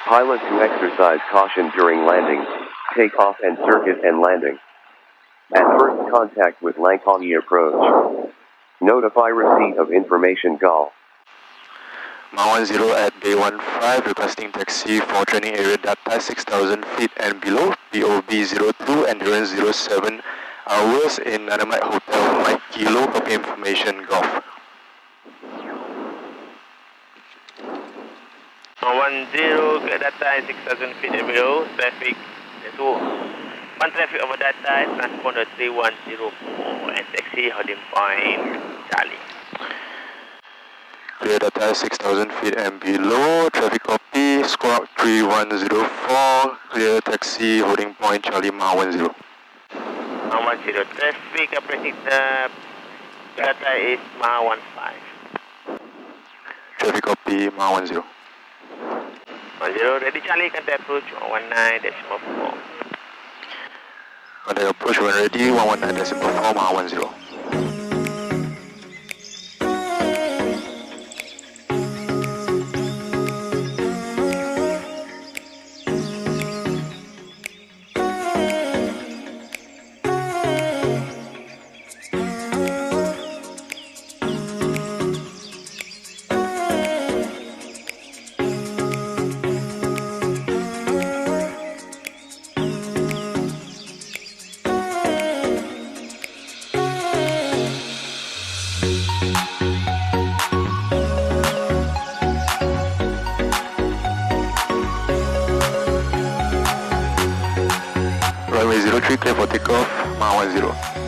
Pilot to exercise caution during landing, takeoff and circuit and landing. At first contact with Langkawi approach. Notify receipt of information Golf. Mount 10 at Bay 15, requesting taxi for training area Datai 6,000 feet and below, POB 02, endurance 07 hours in Dynamite Hotel, Mike Kilo, copy information Golf. 10 ke Datai 6,000 feet and below, traffic, one traffic over Datai, transponder 3104 and taxi holding point Charlie. Clear Datai 6,000 feet and below, traffic copy, squawk 3104, clear taxi holding point Charlie Mount 10. Mount 10, traffic approaching Datai is Mount 15. Traffic copy Mount 10. 10, ready Charlie, contact approach 119.4. Contact approach when ready, 119.4, Mount 10. Runway 03, clear for takeoff, Mount 10.